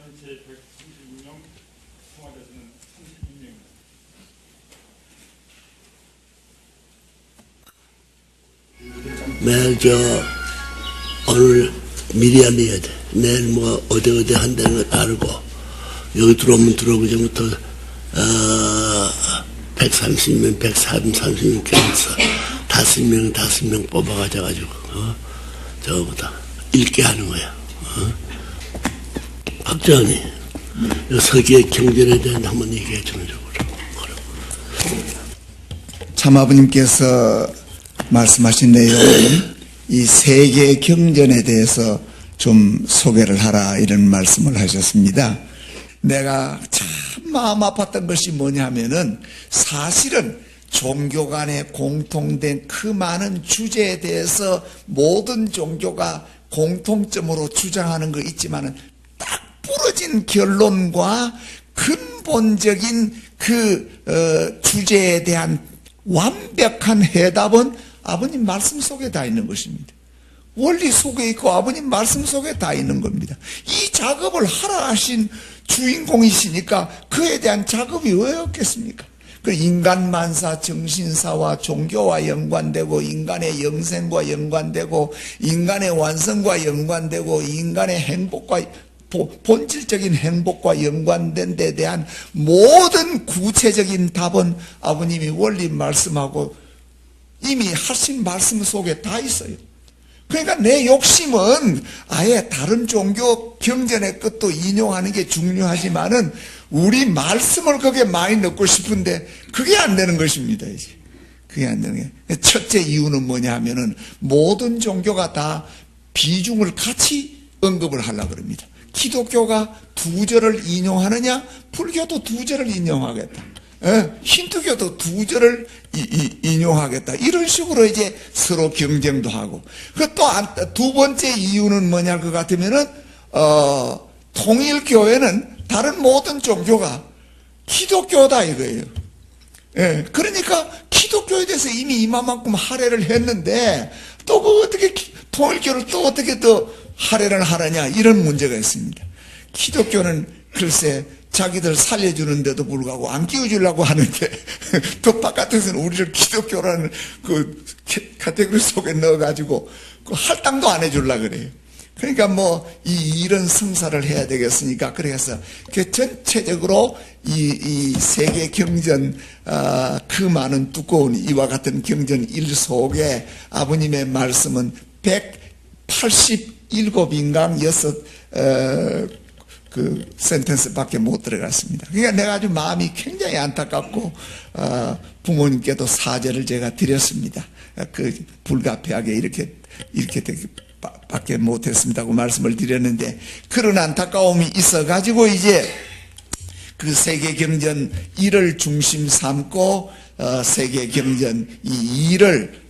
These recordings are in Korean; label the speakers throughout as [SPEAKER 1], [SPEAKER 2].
[SPEAKER 1] 단체 136명, 청와대에서는 32명.
[SPEAKER 2] 매일 오늘 미리 알려야 돼. 내일 뭐 어디 한다는 걸 알고 여기 들어오면 들어오기 전부터 130명, 130명 껴서 5명 뽑아가지고 저거보다 읽게 하는 거야. 박정희 세계 경제에 대한 한번 얘기해 주면 좋겠고.
[SPEAKER 3] 참 아버님께서 말씀하신 내용은 이 세계 경전에 대해서 좀 소개를 하라 이런 말씀을 하셨습니다. 내가 참 마음 아팠던 것이 뭐냐면은 사실은 종교 간에 공통된 그 많은 주제에 대해서 모든 종교가 공통점으로 주장하는 거 있지만은 딱 부러진 결론과 근본적인 그 주제에 대한 완벽한 해답은 아버님 말씀 속에 다 있는 것입니다. 원리 속에 있고 아버님 말씀 속에 다 있는 겁니다. 이 작업을 하라 하신 주인공이시니까 그에 대한 작업이 왜 없겠습니까? 그 인간 만사 정신사와 종교와 연관되고 인간의 영생과 연관되고 인간의 완성과 연관되고 인간의 행복과 본질적인 행복과 연관된 데 대한 모든 구체적인 답은 아버님이 원리 말씀하고 이미 하신 말씀 속에 다 있어요. 그러니까 내 욕심은 아예 다른 종교 경전의 것도 인용하는 게 중요하지만은 우리 말씀을 거기에 많이 넣고 싶은데 그게 안 되는 것입니다. 이제 그게 안 되는 게 첫째 이유는 뭐냐 하면은 모든 종교가 다 비중을 같이 언급을 하려고 그럽니다. 기독교가 2절을 인용하느냐, 불교도 2절을 인용하겠다. 힌두교도 2절을 인용하겠다. 이런 식으로 이제 서로 경쟁도 하고. 그 또 두 번째 이유는 뭐냐 할 것 같으면은, 통일교회는 다른 모든 종교가 기독교다 이거예요. 그러니까 기독교에 대해서 이미 이만큼 할애를 했는데, 또 그 어떻게 통일교를 또 어떻게 더 할애를 하느냐, 이런 문제가 있습니다. 기독교는 글쎄, 자기들 살려주는데도 불구하고 안 끼워주려고 하는데 또 바깥에서는 우리를 기독교라는 그 카테고리 속에 넣어가지고 그 할당도 안 해주려고 그래요. 그러니까 뭐 이런 성사를 해야 되겠으니까 그래서 그 전체적으로 이 세계 경전 그 많은 두꺼운 이와 같은 경전 일 속에 아버님의 말씀은 187인강 6 그 센텐스밖에 못 들어갔습니다. 그러니까 내가 아주 마음이 굉장히 안타깝고 부모님께도 사죄를 제가 드렸습니다. 그 불가피하게 이렇게 밖에 못했습니다고 말씀을 드렸는데 그런 안타까움이 있어가지고 이제 그 세계경전 1을 중심 삼고 세계경전 이 2를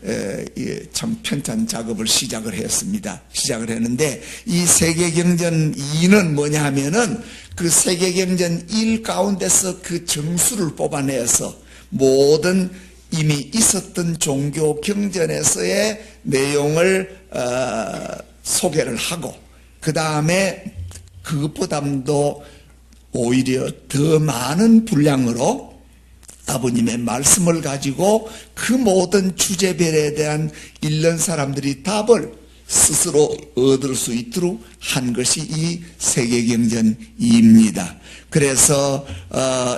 [SPEAKER 3] 참 편찬 작업을 시작을 했습니다. 시작을 했는데 이 세계경전 2는 뭐냐 하면은 그 세계경전 1 가운데서 그 정수를 뽑아내서 모든 이미 있었던 종교 경전에서의 내용을 소개를 하고 그 다음에 그것보다도 오히려 더 많은 분량으로 아버님의 말씀을 가지고 그 모든 주제별에 대한 읽는 사람들이 답을 스스로 얻을 수 있도록 한 것이 이 세계경전 2입니다. 그래서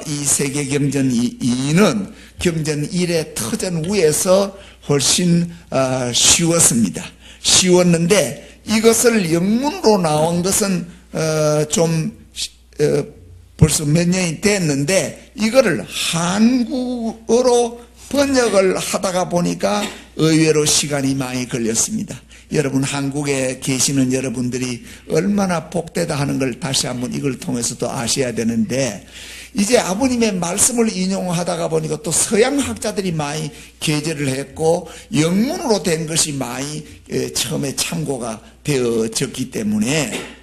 [SPEAKER 3] 이 세계경전 2는 경전 1의 터전 위에서 훨씬 쉬웠습니다. 쉬웠는데 이것을 영문으로 나온 것은 좀 벌써 몇 년이 됐는데 이거를 한국어로 번역을 하다가 보니까 의외로 시간이 많이 걸렸습니다. 여러분 한국에 계시는 여러분들이 얼마나 복되다 하는 걸 다시 한번 이걸 통해서도 아셔야 되는데 이제 아버님의 말씀을 인용하다가 보니까 또 서양 학자들이 많이 게재를 했고 영문으로 된 것이 많이 처음에 참고가 되어졌기 때문에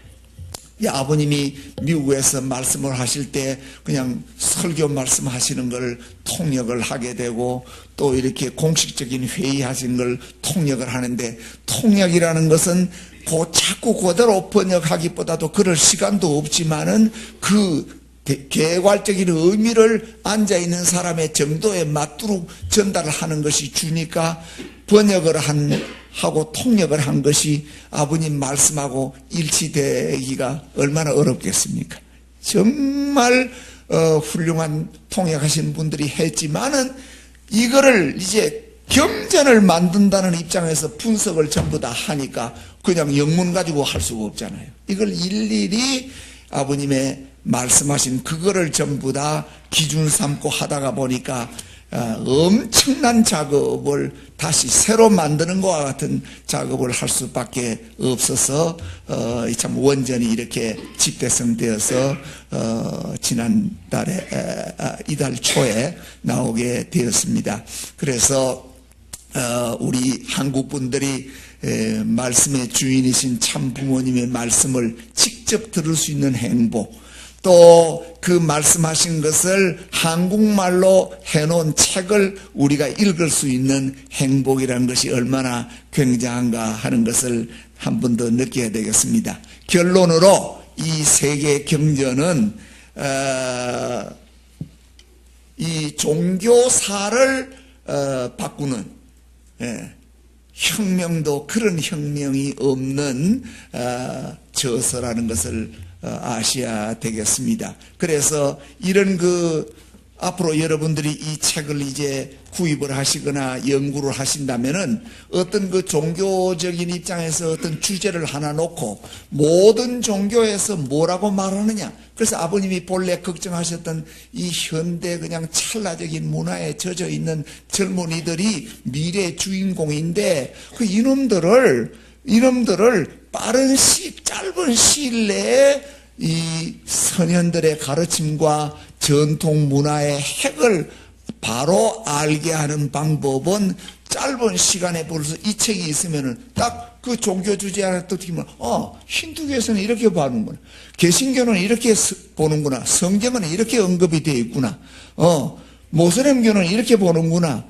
[SPEAKER 3] 아버님이 미국에서 말씀을 하실 때 그냥 설교 말씀하시는 걸 통역을 하게 되고 또 이렇게 공식적인 회의하신 걸 통역을 하는데 통역이라는 것은 자꾸 그대로 번역하기보다도 그럴 시간도 없지만은 그 개괄적인 의미를 앉아있는 사람의 정도에 맞도록 전달을 하는 것이 주니까 번역을 하고 통역을 한 것이 아버님 말씀하고 일치되기가 얼마나 어렵겠습니까? 정말 훌륭한 통역하신 분들이 했지만은 이거를 이제 경전을 만든다는 입장에서 분석을 전부 다 하니까 그냥 영문 가지고 할 수가 없잖아요. 이걸 일일이 아버님의 말씀하신 그거를 전부 다 기준 삼고 하다가 보니까 엄청난 작업을 다시 새로 만드는 것과 같은 작업을 할 수밖에 없어서 참 원전이 이렇게 집대성되어서 지난달에 이달 초에 나오게 되었습니다. 그래서 우리 한국 분들이 말씀의 주인이신 참 부모님의 말씀을 직접 들을 수 있는 행복, 또 그 말씀하신 것을 한국말로 해놓은 책을 우리가 읽을 수 있는 행복이라는 것이 얼마나 굉장한가 하는 것을 한 번 더 느껴야 되겠습니다. 결론으로 이 세계 경전은 이 종교사를 바꾸는 혁명도 그런 혁명이 없는 저서라는 것을 아셔야 되겠습니다. 그래서 이런 앞으로 여러분들이 이 책을 이제 구입을 하시거나 연구를 하신다면은 어떤 종교적인 입장에서 어떤 주제를 하나 놓고 모든 종교에서 뭐라고 말하느냐. 그래서 아버님이 본래 걱정하셨던 이 현대 그냥 찰나적인 문화에 젖어 있는 젊은이들이 미래의 주인공인데 이놈들을 짧은 시일 내에 이 선현들의 가르침과 전통 문화의 핵을 바로 알게 하는 방법은 짧은 시간에 벌써 이 책이 있으면은 딱 그 종교 주제 하나 또 튀면 힌두교에서는 이렇게 보는구나, 개신교는 이렇게 보는구나, 성경은 이렇게 언급이 되어 있구나, 모슬렘교는 이렇게 보는구나,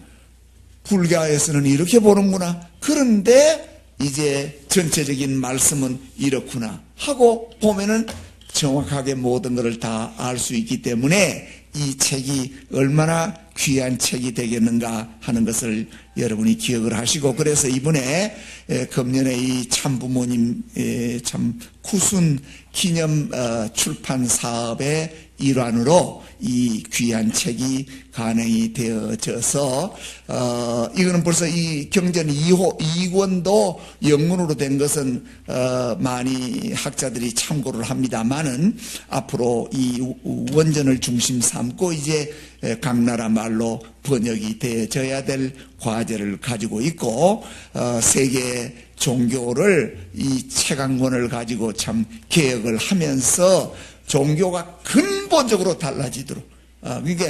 [SPEAKER 3] 불교에서는 이렇게 보는구나. 그런데 이제 전체적인 말씀은 이렇구나 하고 보면은 정확하게 모든 것을 다 알 수 있기 때문에 이 책이 얼마나 귀한 책이 되겠는가 하는 것을 여러분이 기억을 하시고, 그래서 이번에 금년에 이 참부모님 참 구순 기념 출판 사업의 일환으로 이 귀한 책이 간행이 되어져서 이거는 벌써 이 경전 2권도 영문으로 된 것은 많이 학자들이 참고를 합니다만은 앞으로 이 원전을 중심 삼고 이제 각 나라 말로 번역이 되어져야 될 과제를 가지고 있고, 세계 종교를 이 책 한 권을 가지고 참 개혁을 하면서 종교가 근본적으로 달라지도록, 그러니까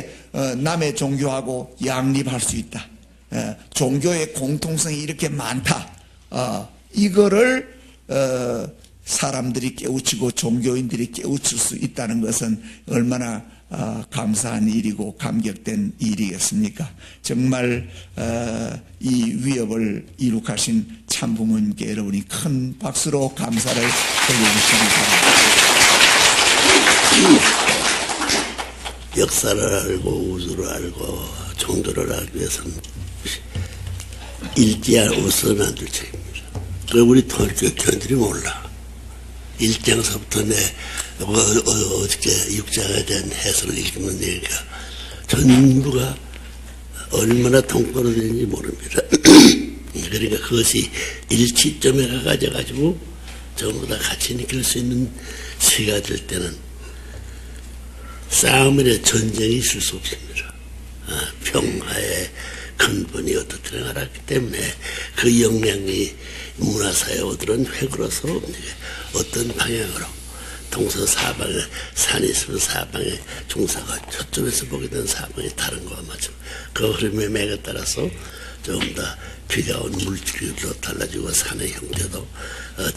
[SPEAKER 3] 남의 종교하고 양립할 수 있다, 종교의 공통성이 이렇게 많다, 이거를 사람들이 깨우치고 종교인들이 깨우칠 수 있다는 것은 얼마나 감사한 일이고 감격된 일이겠습니까? 정말 이 위협을 이룩하신 참부모님께 여러분이 큰 박수로 감사를 돌려주시기 바랍니다.
[SPEAKER 2] 역사를 알고 우주를 알고 종교를 알기 위해서는 읽지 않고서는 안 될 책입니다. 그 우리 통일교회들이 몰라. 1장서부터 어저께 육자에 대한 해설을 읽으면 되니까 전부가 얼마나 통과로 되는지 모릅니다. 그러니까 그것이 일치점에 가가지고 전부 다 같이 느낄 수 있는 시가 될 때는 싸움이나 전쟁이 있을 수 없습니다. 평화의 근본이 어떻게 알았기 때문에 그 역량이 문화사회들은 획으로서 어떤 방향으로 동서사방에 산이 있으면 사방에 종사가 저쪽에서 보게 되는 사방이 다른 거와 마찬가지. 그 흐름의 맥에 따라서 좀 더 비가 온 물질도 달라지고 산의 형태도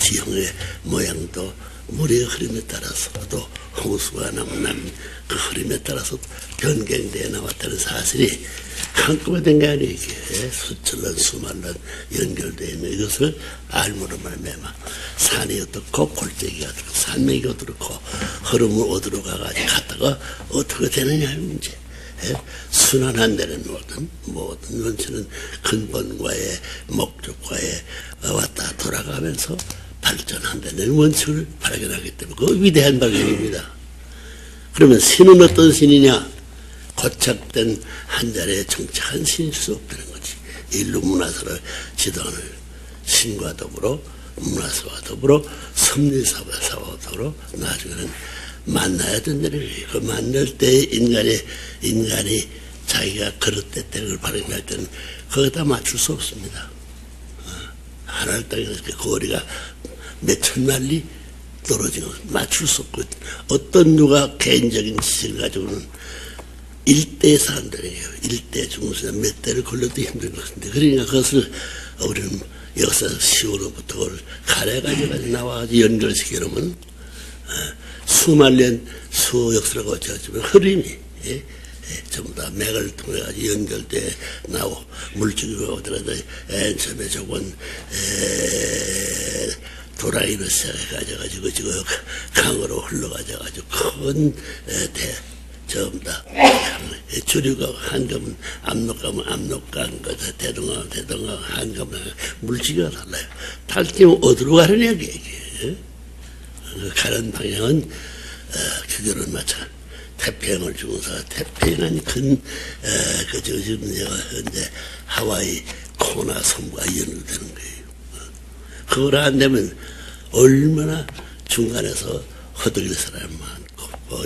[SPEAKER 2] 지형의 모양도 물의 흐름에 따라서 또 홍수가 나면 그 흐름에 따라서 변경되어 나왔다는 사실이 한꺼번에 된 게 아니에요. 이게 수천 년 수만 년 연결되어 있는 이것을 알므로 말미암아 산이 어떻고 골짜기가 어떻고 산맥이 어떻고 흐름을 어디로 가가지고 갔다가 어떻게 되느냐의 문제. 순환한 데는 모든 원천은 근본과의 목적과의 왔다 돌아가면서 발전한다는 원칙을 발견하기 때문에 그 위대한 발견입니다. 그러면 신은 어떤 신이냐? 고착된 한 자리에 정착한 신일 수 없다는 거지. 인류 문화사를 지도하는 신과 더불어 문화사와 더불어 섭리사와 더불어 나중에는 만나야 된다는 거예요. 그 만날 때 인간이 자기가 그릇됐다는 걸 발견할 때는 거기다 맞출 수 없습니다. 하늘 땅에서 그 거리가 몇천만 리 떨어진 것 맞출 수 없고 어떤 누가 개인적인 지식을 가지고는 일대에서 한다네요. 일대 중에서 몇 대를 걸려도 힘든 것인데 그러니까 그것을 우리는 역사 시오로부터 그걸 가려가지고 나와가지고 연결시키려면 수만 년 수역사를 거쳐지만 흐름이 전부 다 맥을 통해 가지고 연결돼 나오고 물질이 어디가다 처음에 저건 도라이로 시작해가지고 지금 강으로 흘러가져가지고 큰 전부 다 주류가 한가면 압록가면 압록강 거다 대동강 한가면 물질이 달라요. 달리면 어디로 가느냐 이게. 가는 방향은 규교를 맞춰 태평양을 주고서 태평양은 지금 현재 하와이 코나 섬과 연결되는 거예요. 그걸 안 되면 얼마나 중간에서 허덕일 사람이 많고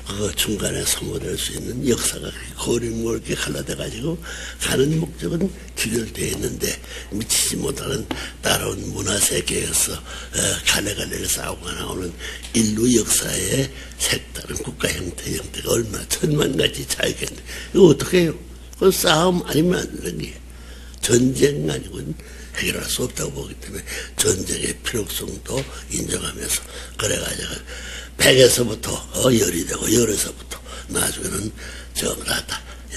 [SPEAKER 2] 그 중간에 소모될 수 있는 역사가 고리물게 갈라져가지고 가는 목적은 규결되어 있는데 미치지 못하는 따라온 문화세계에서 갈래갈래 싸우고 나오는 인류 역사의 색다른 국가 형태가 얼마나 천만 가지 차이가 있는데 이거 어떻게 해요? 그건 싸움 아니면 안 되는 게 전쟁 아니고는 해결할 수 없다고 보기 때문에 전쟁의 필요성도 인정하면서 그래가지고 100에서부터 열이 되고 열에서부터 나중에는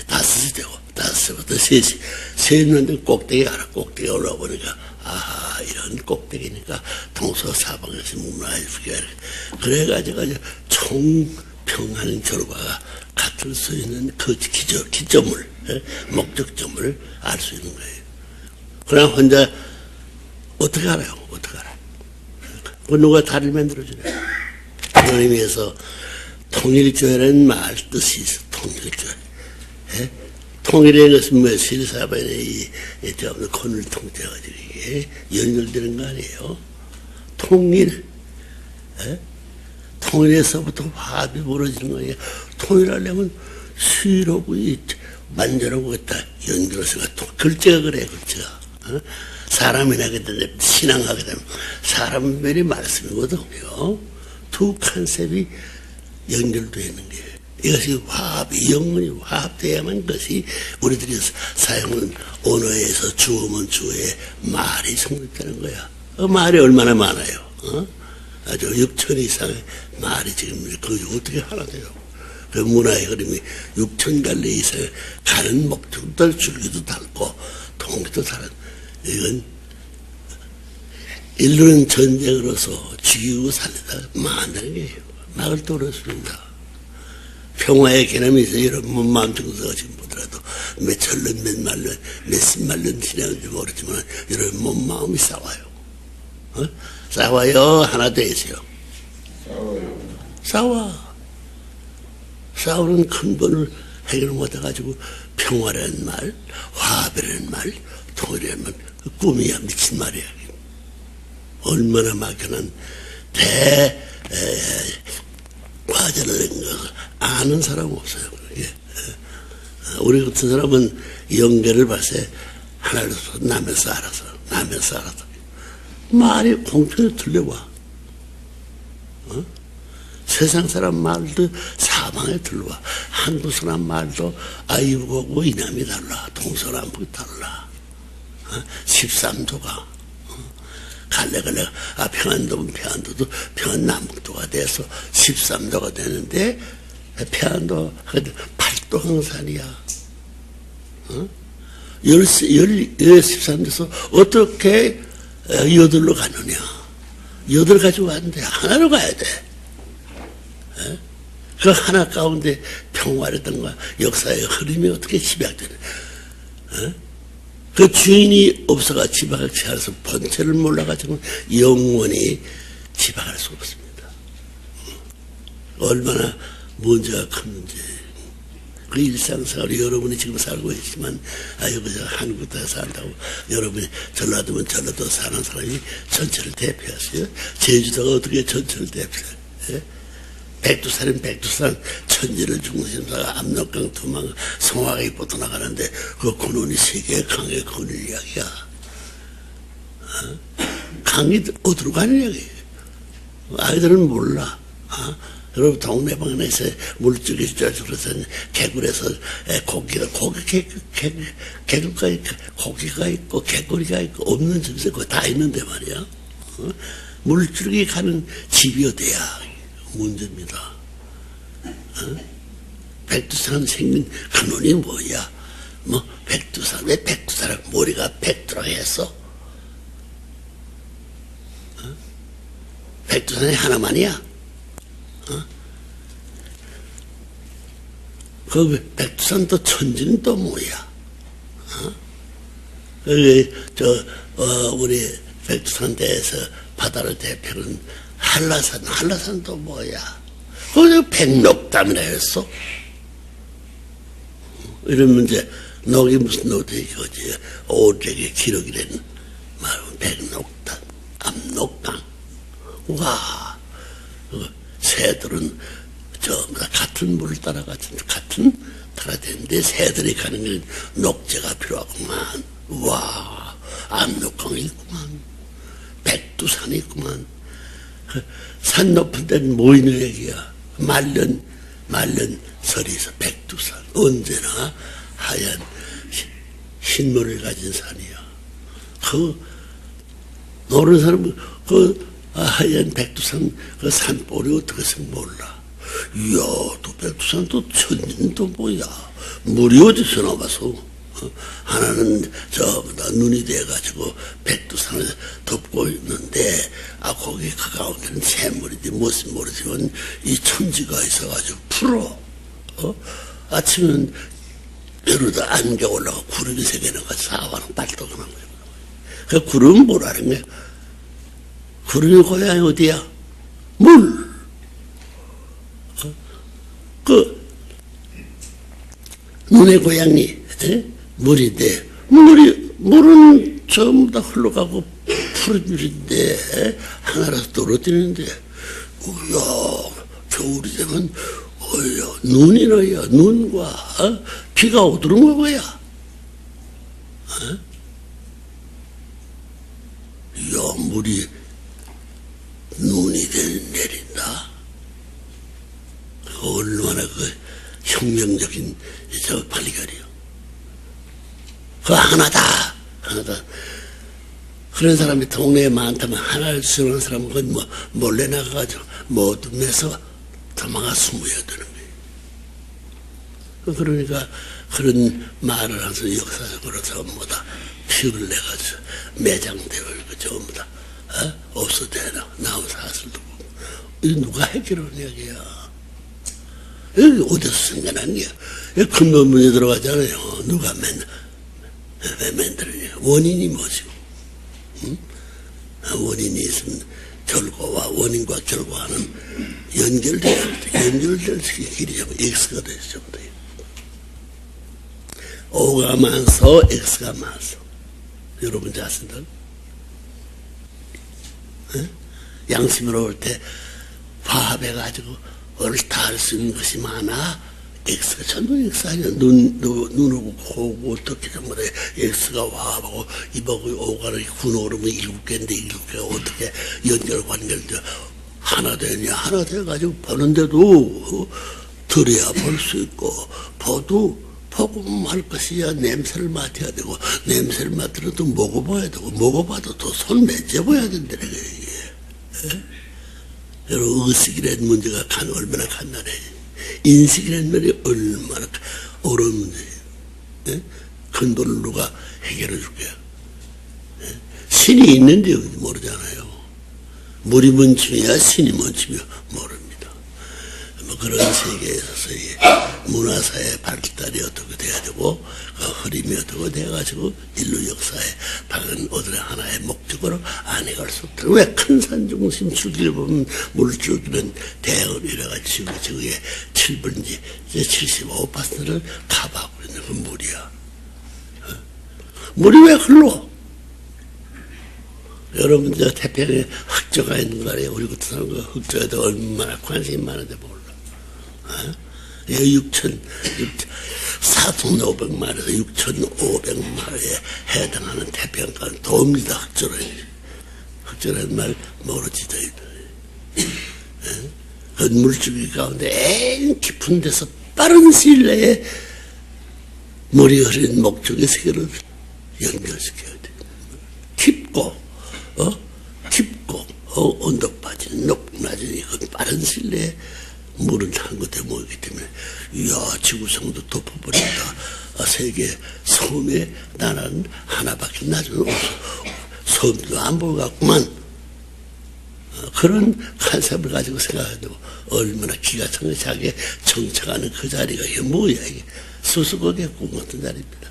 [SPEAKER 2] 다섯이 되고 다섯부터 셋이 셋는데 꼭대기가 하나 꼭대기 올라와 보니까 아하 이런 꼭대기니까 동서사방에서 문화예술가 그래가지고 총평하는 결과가 같을 수 있는 그 기점을 목적점을 알 수 있는 거예요. 그러나 혼자 어떻게 알아요? 어떻게 알아요? 누가 다리를 만들어주네. 그런 의미에서 통일교회라는 말 뜻이 있어. 통일교회. 통일의 것은 뭐 실사반의 이 권을 통째가지고 이게 연결되는 거 아니에요? 통일. 통일에서부터 화합이 벌어지는 거예요. 통일하려면 수일하고 만져라고 했다. 연결해서 글자가 그래, 글자가. 사람이나 하게 되면, 신앙하게 되면, 사람들이 말씀이거든요. 두 컨셉이 연결되어 있는 거예요. 이것이 화합이, 영원히 화합돼야만 것이 우리들이 사용하는 언어에서 주어면 주어에 말이 성립되는 거야. 말이 얼마나 많아요. 아주 6천 이상의 말이 지금, 그게 어떻게 하나 돼요? 그 문화의 흐름이 6천 갈래 이상의 가는 목적도 줄기도 닳고, 통기도 다른, 이건 인류는 전쟁으로서 죽이고 살리다 만드는 게 막을 떨어집니다. 평화의 개념이 있어요. 여러분 마음 정서가 지금 보더라도 몇천 년, 몇만 년, 몇십만 년 지나는지 모르지만 여러분 몸 마음이 싸워요. 싸워요. 하나 더 있어요. 싸우는 근본을 해결 못해가지고 평화라는 말, 화합이라는 말, 통일이라는 말, 그 꿈이야. 미친 말이야. 얼마나 막연한 과제를 낸 것을 아는 사람 없어요. 우리 같은 사람은 연계를 발세 하나로 나면서 알아서 말이 공중에 들려와. 세상 사람 말도 사방에 들려와. 한국 사람 말도 아이고고 이남이 달라. 동서남북이 달라. 13도가 갈래갈래 평안도면 평안 남북도가 돼서 13도가 되는데 평안도 8도 항산이야. 13도에서 어떻게 여덟로 가느냐. 여덟 가지고 왔는데 하나로 가야 돼. 그 하나 가운데 평화라든가 역사의 흐름이 어떻게 집약되는. 그 주인이 없어가 집약을 취해서 본체를 몰라가지고 영원히 집약할 수 없습니다. 얼마나 문제가 컸는지. 그 일상생활을 여러분이 지금 살고 있지만, 여기서 한국에 산다고 여러분이 전라도면 전라도 사는 사람이 전체를 대표하세요. 제주도가 어떻게 전체를 대표해요? 백두산은 백두산, 천지를 중심으로 압록강, 두망, 성화가 뻗어나가는데 그 근원이 세계의 강의 근원 이야기야. 강이 어디로 가는 이야기예요. 아이들은 몰라. 여러분 동네방네에서 물줄기 쪄주면서 개굴에서 개굴가 있고 고기가 있고 개구리가 있고 없는 집에서 그거 다 있는데 말이야. 물줄기 가는 집이 어디야? 문제입니다. 백두산 생긴 근원이 뭐야? 백두산, 왜 백두산을 머리가 백두라고 했어? 백두산이 하나만이야? 그 백두산 또 천지는 또 뭐야? 우리 백두산 대에서 바다를 대표하는 한라산도 뭐야? 거기 백록담이라 했어. 이러면 이제 녹이 무슨 녹이 거지? 오적의 기록이라는 말은 백록담, 압록강. 와, 새들은 같은 물을 같은 되는데 새들이 가는 게 녹제가 필요하구만. 와, 압록강이 있구만. 백두산이 있구만. 산 높은 데는 뭐 있는 얘기야? 말년 설에서 백두산. 언제나 하얀 흰물을 가진 산이야. 노는 사람은 하얀 백두산 그 산볼이 어떻게 해서 몰라. 이야, 또 백두산 또 천지는 또 뭐야? 물이 어디서 나와서? 하나는 눈이 돼가지고 백두산을 덮고 있는데, 거기 그 가운데는 샘물인지 무슨 모르지만 이 천지가 있어가지고 풀어. 아침은 이러다 안개 올라가 구름이 세 개나 가 사와는 발떡을 한 거야. 그 구름은 뭐라는 거야? 구름의 고향이 어디야? 물. 눈의 고향이 물인데, 물은 전부 다 흘러가고 푸른 물인데, 하나라서 떨어지는데, 겨울이 되면, 눈이 나야, 눈과, 비가 오도록 거야. 물이 눈이 내린다. 얼마나 혁명적인 발견이요. 하나다. 그런 사람이 동네에 많다면 하나를 수용하는 사람은 그건 몰래 나가가지고 모둠에서 도망가 숨어야 되는 거예요. 그러니까 그런 말을 하면서 역사적으로 전부 다 피를 내가지고 매장되고 전부 다 없어되나 나온 사슬도 보고. 이거 누가 해결하는 이야기야? 여기 어디서 생겨났냐? 여기 근본문에 들어가잖아요. 누가 왜 만들었냐? 원인이 뭐죠? 원인이 있으면 결과와 원인과 결과는 연결될 길이 X가 되죠. O가 많소, X가 많소. 여러분 잘 쓴다? 양심으로 올 때 화합해가지고 다 할 수 있는 것이 많아. X가 전부 X 아니야. 눈하고 코고 어떻게 전부 다 X가 화합하고 입하고 오가 군어그러면 7개인데 7개가 어떻게 연결관계돼 하나 되냐. 하나 돼가지고 보는데도 들어야 볼 수 있고, 봐도 복음할 것이야 냄새를 맡아야 되고 냄새를 맡으면 또 먹어봐야 되고 먹어봐도 또 손 만져봐야 된다는 거예요. 이게. 여러분 의식이라는 문제가 얼마나 간단해. 인식이라는 말이 얼마나 어려운 문제예요. 근본을 누가 해결해 줄 거야. 신이 있는데 모르잖아요. 물이 먼침이야 신이 먼침이야 모릅니다. 뭐 그런 세계에 있어서의 문화사의 발달이 어떻게 돼야 되고 그 흐름이 어떻게 돼가지고 인류 역사의 박은 어느 하나의 목적으로 안 해갈 수 없다. 왜 큰 산 중심 줄기를 보면 물줄기는 대을 이래가지고 저게 7분지 75%를 커버하고 있는 그 물이야. 물이 왜 흘러? 여러분 저 태평양에 흑저가 있는 거 알아요? 우리 같은 사람 그 흑저에도 얼마나 관심이 많은데 몰라. 4,500마리에서 6,500마리에 해당하는 태평양가는 도입니다. 흑저라는 말 모르지도. 그 물줄기 가운데 엔 깊은 데서 빠른 시일 내에 물이 흐르는 목적의 세계를 연결시켜야 돼. 깊고 언덕 빠지는 높낮이 그 빠른 시일 내에 물은 한 곳에 모이기 때문에 이야 지구상도 덮어버린다. 세계 섬의 나라는 하나밖에 나중에 섬도 안 보겠구만. 그런 컨셉을 가지고 생각해도 얼마나 기가 찬게 자기의 정착하는 그 자리가 이게 뭐야 이게 수수고개 꿈 같은 자리입니다.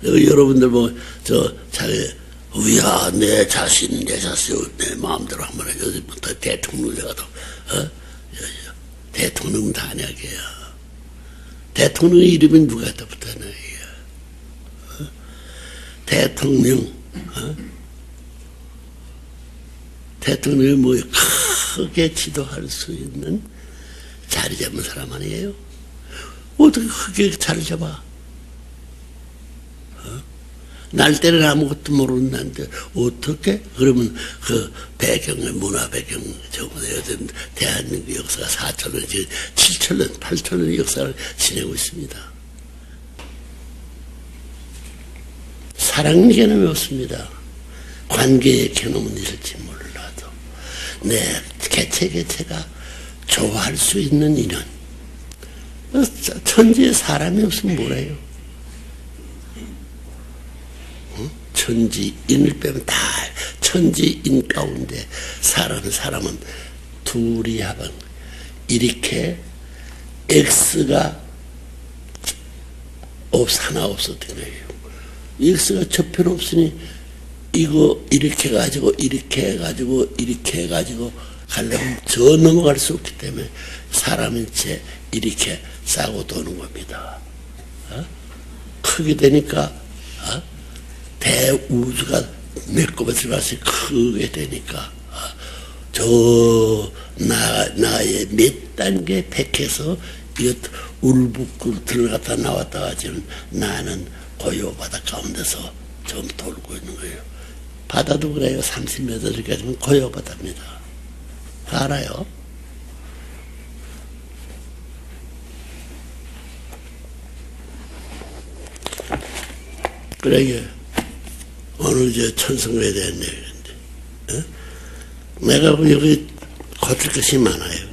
[SPEAKER 2] 여러분들 뭐 저 자기 우야 내 자신 내 마음대로 한번 해. 요즘부터 대통령 제가도 대통령 단약이야. 대통령 이름이 누가 했다 붙었나 이게. 대통령 대통령이 뭐 크게 지도할 수 있는 자리 잡은 사람 아니에요? 어떻게 크게 자리 잡아? 날 때는 아무것도 모르는 나인데 어떻게 그러면 그 배경의 문화 배경 저번에 요즘 대한민국 역사가 4,000년, 7,000년, 8,000년 역사를 지내고 있습니다. 사랑 개념이 없습니다. 관계의 개념은 있을지 몰라도 내 개체가 좋아할 수 있는 인연. 천지에 사람이 없으면 뭐래요? 천지인을 빼면 다 천지인 가운데 사람은 둘이 합은 이렇게 X가 하나 없었던 거예요. X가 저편 없으니 이거 이렇게 해가지고 이렇게 해가지고 가려면 저 넘어갈 수 없기 때문에 사람은 이제 이렇게 싸고 도는 겁니다. 크게 되니까 대우주가 매끄러 들어가서 크게 되니까 나의 몇 단계 백해서 울붓고 들어갔다 나왔다 하지만 나는 고요바다 가운데서 좀 돌고 있는 거예요. 바다도 그래요. 30m까지는 고요바다입니다. 알아요? 그러게 오늘 저 천성에 대한 얘기인데 내가 여기 거칠 것이 많아요.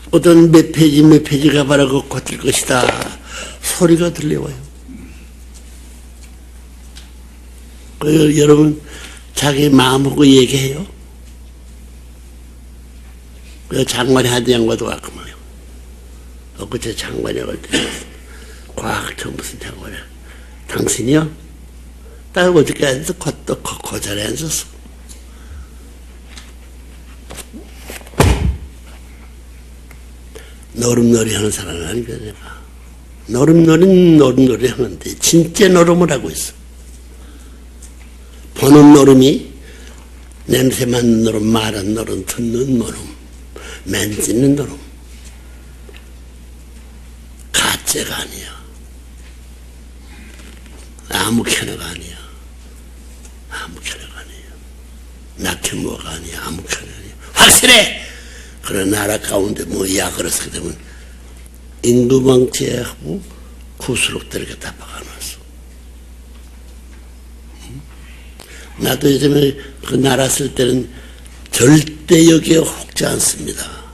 [SPEAKER 2] 어떤 몇 페이지 가봐라고 거칠 것이다 소리가 들려와요. 여러분 자기 마음하고 얘기해요. 장관이 하던 양반도 왔구만요. 엊그제 장관이 올 때 과학청 무슨 장관이야. 당신이요? 딱 어저께 앉아서 그 자리에 앉았어. 노름놀이 하는 사람은 아니거든 내가. 노름놀이 하는데 진짜 노름을 하고 있어. 보는 노름이 냄새 맡는 노름, 말하는 노름, 듣는 노름, 만지는 노름. 가짜가 아니야. 아무 캐나가 아니야. 아무 캐나가 아니야. 낙현모가 아니야. 아무것도 아니야. 확실해! 그런 나라 가운데 뭐야, 그랬을 때면 임금왕제하고 구수록들에게 다 박아놨어. 나도 요즘에 그 나라 쓸 때는 절대 여기에 혹지 않습니다.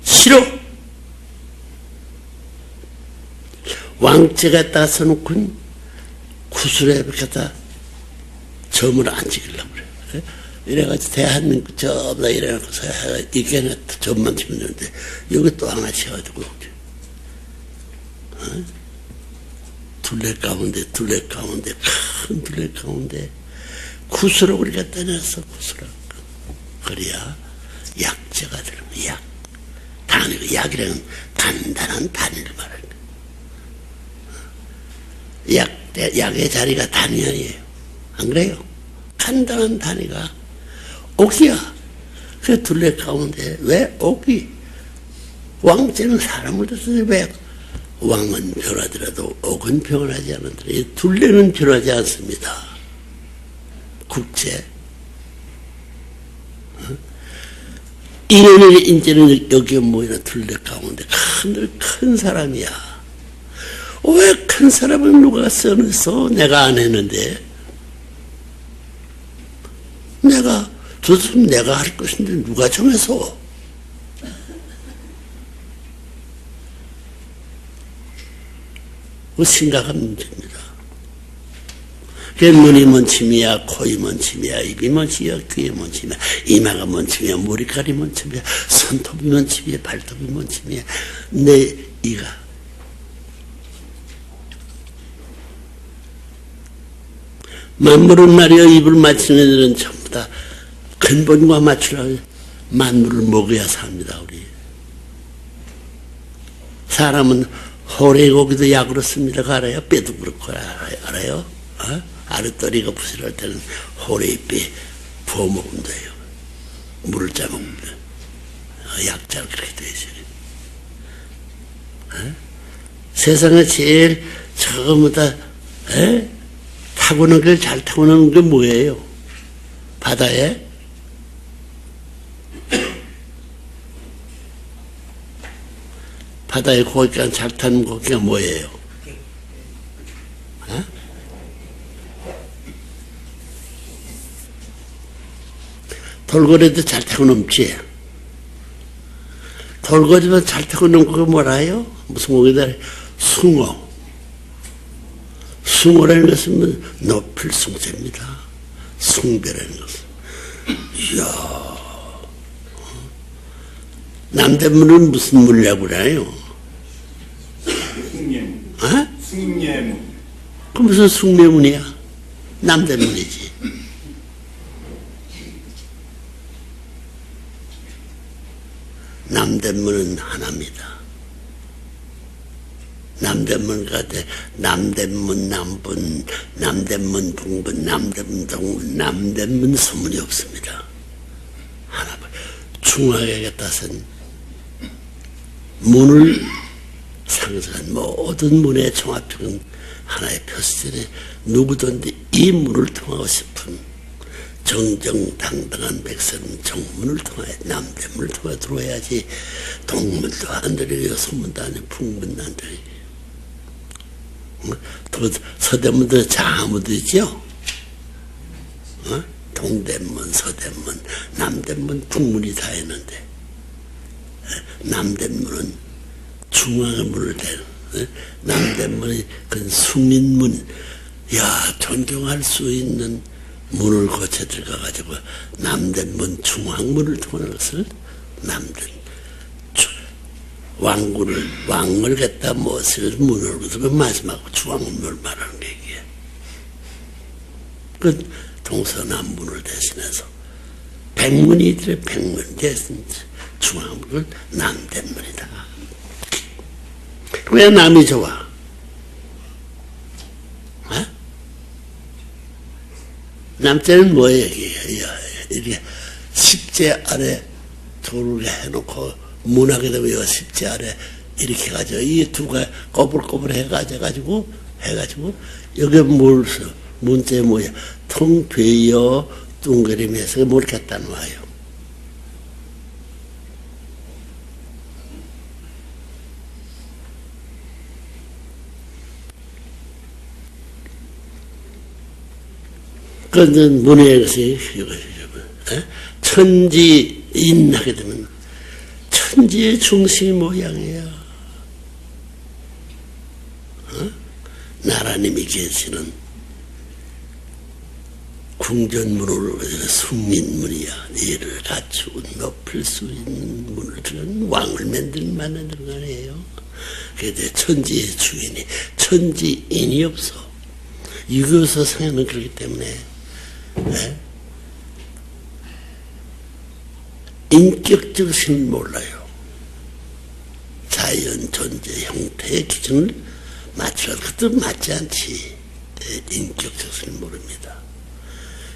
[SPEAKER 2] 싫어! 왕제가 따서 놓고 구슬에 갖다 점을 안 찍으려고 그래. 이래가지고 대한민국 점다 이래놓고서 이게 점만 치면 되는데 여기 또 하나 치워가지고 둘레 가운데 큰 둘레 가운데 구슬을 우리가 떠났어. 구슬을. 그래야 약재가 들으면 약. 단위, 약이라는 단단한 단위를 말하는 거야. 약의 자리가 단위 아니에요. 안 그래요? 간단한 단위가 옥이야. 그 둘레 가운데 왜 옥이? 왕제는 사람을 뜻하지 왜? 왕은 변하더라도 옥은 변하지 않는다. 이 둘레는 변하지 않습니다. 국제. 인연이 이제는 여기에 모이는 둘레 가운데 큰 사람이야. 왜 큰 사람은 누가 써냈어? 내가 안 했는데. 내가 할 것인데 누가 정해서? 그 심각한 문제입니다. 눈이 뭔 침이야, 코이 뭔 침이야, 입이 뭔 침이야, 귀에 뭔 침이야, 이마가 뭔 침이야, 머리카락이 뭔 침이야, 손톱이 뭔 침이야, 발톱이 뭔 침이야, 내 이가. 만물은 말이여 입을 맞추는 애들은 전부 다 근본과 맞추려고 만물을 먹어야 삽니다. 우리 사람은 호래고기도 약으로 씁니다. 알아요? 뼈도 그렇고 알아요? 아랫도리가 부실할 때는 호래잎에 부어 먹으면 돼요. 물을 짜 먹으면 돼요. 약잘 그렇게 되어 있어요. 세상에 제일 저거보다 타고난 걸 잘 타고나는 게 뭐예요? 바다에? 바다에 고기가 잘 타는 고기가 뭐예요? 돌고래도 잘 타고 넘지? 돌고래도 잘 타고 넘고 그거 뭐라요? 무슨 고기다? 숭어. 숭어라는 것은 높일 숭자입니다. 숭배라는 것은. 이야. 남대문은 무슨 물이라고 그래요?
[SPEAKER 1] 숭례문. 숭례문.
[SPEAKER 2] 그 무슨 숭례문이야? 남대문이지. 남대문은 하나입니다. 남대문 가대 남대문 남분, 남대문 북분, 남대문 동분, 남대문 소문이 없습니다. 하나 중학에 따선 문을 상징한 모든 문의 종합적인 하나의 표시전에 누구든지 이 문을 통하고 싶은 정정당당한 백성은 정문을 통하여 남대문을 통해 들어와야지. 동문도 안 들리고 소문도 안 들리고 북문도 안 들리고 서대문도 장문도 있죠. 동대문, 서대문, 남대문, 북문이 다 있는데 남대문은 중앙의 문을 대는 남대문이 그 숭인문, 야 존경할 수 있는 문을 거쳐 들어가가지고 남대문 중앙문을 통하는 것을 남대문 왕을 갖다 무엇을 문을 그래서 마지막 중앙문을 말하는 게 이게 그 동서남문을 대신해서 백문이 있더래. 백문 대신 중앙문은 남대문이다. 왜 남이 좋아? 남자는 뭐예요? 이렇게 십제 아래 돌을 해놓고 문하게 되면 십제 아래 이렇게 해가지고 이 두가 꼬불꼬불 해가지고 여기 뭘 써? 문제 뭐야? 통배여 둥그림에서 뭘 갖다 놓아요. 그런 문의 것이 천지인 하게 되면 천지의 중심 모양이야. 나라님이 계시는 궁전문을 숨긴 문이야. 이를 갖추고 높일 수 있는 문을 그런 왕을 만드는 거 아니에요. 그런데 천지의 주인이 천지인이 없어. 유교서상에는 그렇기 때문에 인격적 신을 몰라요. 자연 존재 형태의 기준을 맞춰 그것도 맞지 않지. 인격적 신을 모릅니다.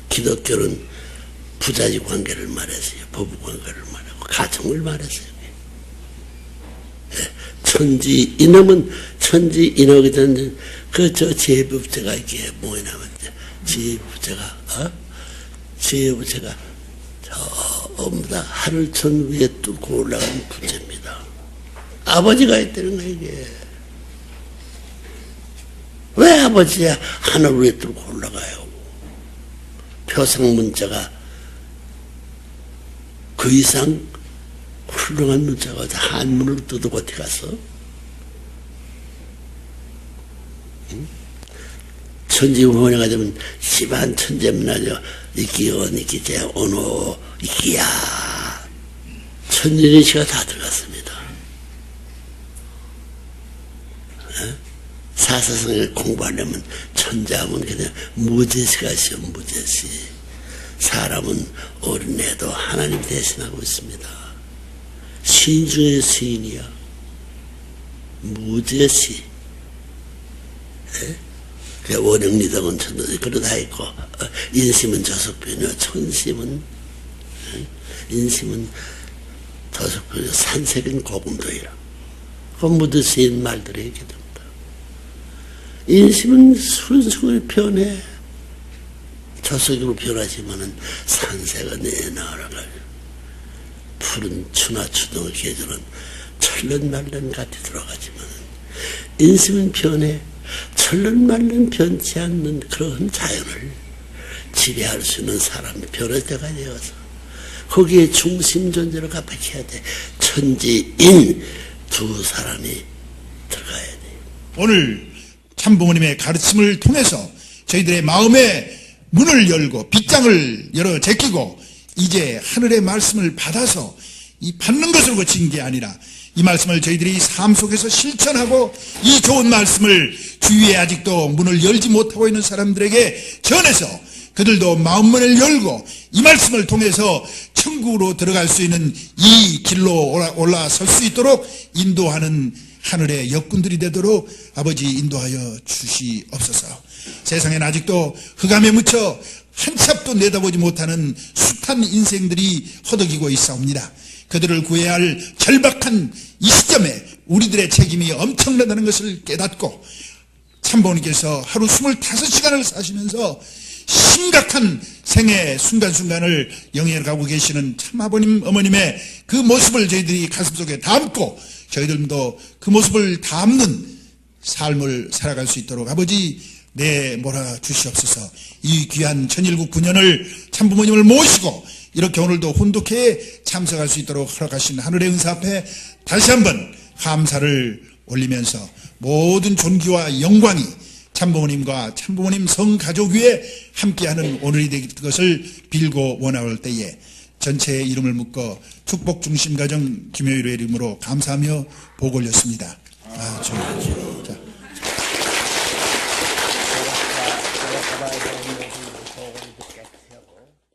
[SPEAKER 2] 기독교는 부자지 관계를 말했어요. 부부 관계를 말하고 가정을 말했어요. 천지 이놈은 천지 인하게 되는 그저 제부부제가 이게 뭐에 나왔죠? 제부제가 전부 하늘 천 위에 뚫고 올라가는 부제입니다. 아버지가 있다는 거야 이게. 왜 아버지야 하늘 위에 뚫고 올라가요? 표상문자가 그 이상 훌륭한 문자가 한문을 뜯고 어디 갔어? 천지문화가 되면 시반 천재문화죠. 이기원, 이기재, 언어, 이기야. 천지리시가 다 들어갔습니다. 사사성을 공부하려면 천자문 그냥 무제시가 있어요. 무제시. 사람은 어린애도 하나님 대신하고 있습니다. 신 중에 시인이야. 무제시. 원형리덕은 천도지 그러다 있고 인심은 저속변이요 천심은 인심은 저속변이요 산색은 고금도이라. 그 무드시인 말들이 이렇게 됩니다. 인심은 순수히 변해. 저속으로 변하지만은 산색은 내나라가 푸른 추나 추동의 계절은 철른말른 같이 들어가지만은 인심은 변해. 철른말른 변치 않는 그런 자연을 지배할 수 있는 사람이 변화자가 되어서 거기에 중심 존재를 갑박해야 돼. 천지인 두 사람이 들어가야 돼.
[SPEAKER 4] 오늘 참부모님의 가르침을 통해서 저희들의 마음의 문을 열고 빗장을 열어 제끼고 이제 하늘의 말씀을 받아서 이 받는 것으로 그친 게 아니라 이 말씀을 저희들이 삶 속에서 실천하고 이 좋은 말씀을 주위에 아직도 문을 열지 못하고 있는 사람들에게 전해서 그들도 마음문을 열고 이 말씀을 통해서 천국으로 들어갈 수 있는 이 길로 올라설 수 있도록 인도하는 하늘의 역군들이 되도록 아버지 인도하여 주시옵소서. 세상에는 아직도 흑암에 묻혀 한 치 앞도 내다보지 못하는 숱한 인생들이 허덕이고 있사옵니다. 그들을 구해야 할 절박한 이 시점에 우리들의 책임이 엄청나다는 것을 깨닫고 참부모님께서 하루 25시간을 사시면서 심각한 생애 순간순간을 영위해가고 계시는 참아버님 어머님의 그 모습을 저희들이 가슴속에 담고 저희들도 그 모습을 담는 삶을 살아갈 수 있도록 아버지 내몰아 주시옵소서. 이 귀한 천일국 9년을 참부모님을 모시고 이렇게 오늘도 혼독회에 참석할 수 있도록 허락하신 하늘의 은사 앞에 다시 한번 감사를 올리면서 모든 존귀와 영광이 참부모님과 참부모님 성가족 위에 함께하는 오늘이 될 것을 빌고 원하올 때에 전체의 이름을 묶어 축복중심가정 김효일의 이름으로 감사하며 복 올렸습니다. 아주